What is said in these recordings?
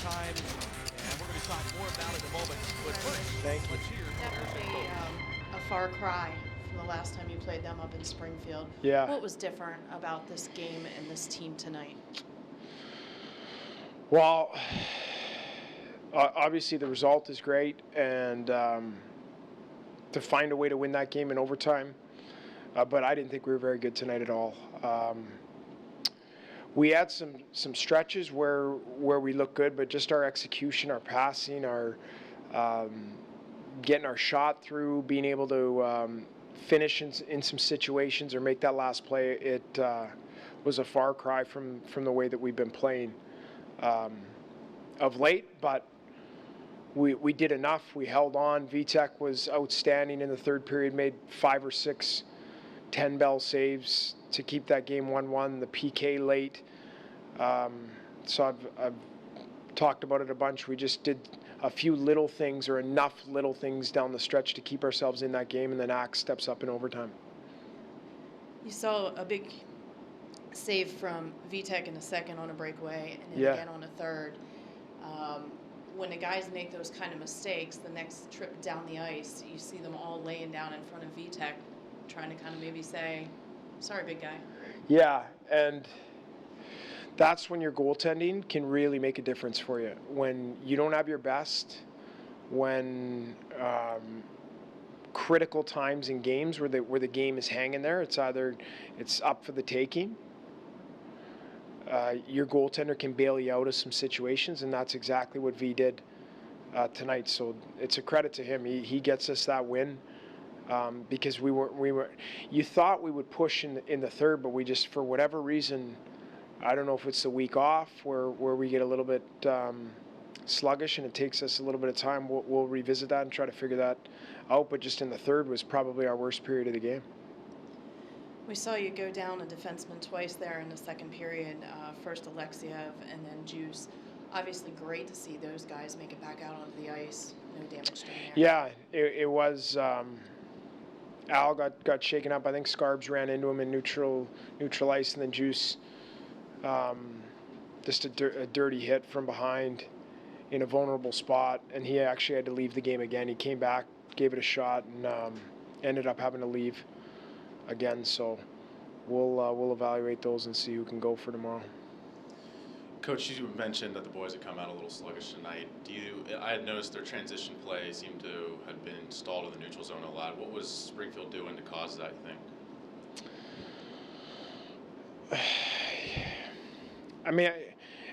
overtime, and we're going to talk more about it in a moment. But first, let's hear from Definitely a far cry from the last time you played them up in Springfield. Yeah. What was different about this game and this team tonight? Well, obviously the result is great, and to find a way to win that game in overtime. But I didn't think we were very good tonight at all. We had some stretches where we looked good, but just our execution, our passing, our getting our shot through, being able to finish in some situations or make that last play, it was a far cry from the way that we've been playing of late. But we did enough. We held on. VTech was outstanding in the third period, made 5 or 6 10-bell saves to keep that game 1-1. The PK late. So I've talked about it a bunch. We just did a few little things, or enough little things down the stretch to keep ourselves in that game, and then Axe steps up in overtime. You saw a big save from VTech in the second on a breakaway, and then again on a third. When the guys make those kind of mistakes, the next trip down the ice, you see them all laying down in front of VTech, trying to kind of maybe say, sorry, big guy. Yeah, and that's when your goaltending can really make a difference for you. When you don't have your best, when critical times in games where the game is hanging there, it's up for the taking. Your goaltender can bail you out of some situations, and that's exactly what V did tonight. So it's a credit to him. He gets us that win. Because we were. You thought we would push in the third, but we just, for whatever reason, I don't know if it's the week off where we get a little bit sluggish, and it takes us a little bit of time. We'll revisit that and try to figure that out. But just in the third was probably our worst period of the game. We saw you go down a defenseman twice there in the second period. First Alexiev and then Juice. Obviously great to see those guys make it back out onto the ice. No damage done there. Yeah, it was. Al got shaken up. I think Scarbs ran into him in neutral ice, and then Juice just a dirty hit from behind in a vulnerable spot, and he actually had to leave the game again. He came back, gave it a shot, and ended up having to leave again. So we'll evaluate those and see who can go for tomorrow. Coach, you mentioned that the boys had come out a little sluggish tonight. I had noticed their transition play seemed to have been stalled in the neutral zone a lot. What was Springfield doing to cause that, you think? I mean,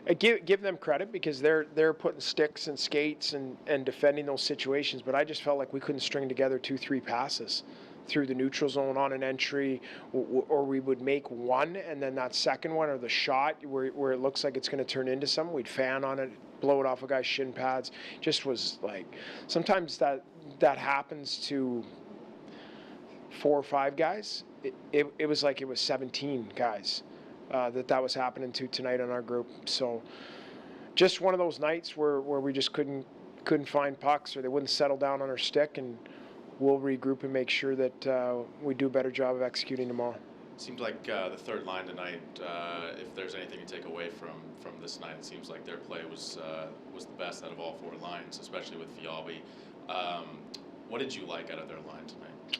I give them credit because they're putting sticks and skates and defending those situations, but I just felt like we couldn't string together 2-3 passes through the neutral zone on an entry, or we would make one, and then that second one, or the shot where it looks like it's going to turn into something, we'd fan on it, blow it off a guy's shin pads. Just was like, sometimes that happens to 4 or 5 guys. It was like it was 17 guys that was happening to tonight on our group. So just one of those nights where we just couldn't find pucks, or they wouldn't settle down on our stick, and we'll regroup and make sure that we do a better job of executing tomorrow. Seems like the third line tonight, if there's anything to take away from this night, it seems like their play was the best out of all 4 lines, especially with Fialbi. What did you like out of their line tonight?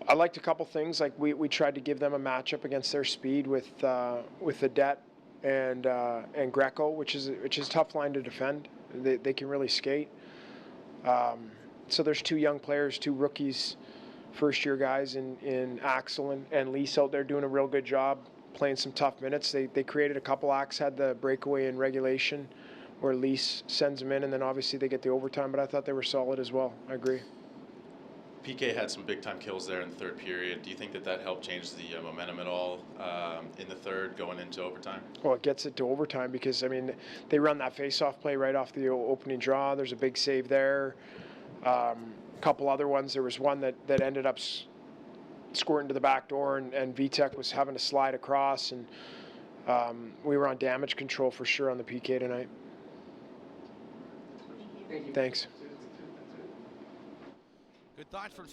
I liked a couple things. Like we tried to give them a matchup against their speed with Adet and Greco, which is a tough line to defend. They can really skate. So there's 2 young players, 2 rookies, first-year guys in Axel and Lease out there doing a real good job, playing some tough minutes. They created a couple. Axe had the breakaway in regulation where Lease sends them in, and then obviously they get the overtime, but I thought they were solid as well. I agree. PK had some big-time kills there in the third period. Do you think that helped change the momentum at all in the third going into overtime? Well, it gets it to overtime because, I mean, they run that face-off play right off the opening draw. There's a big save there. A couple other ones. There was one that ended up squirting to the back door, and VTech was having to slide across, and we were on damage control for sure on the PK tonight. Thank you. Thanks. Good thoughts from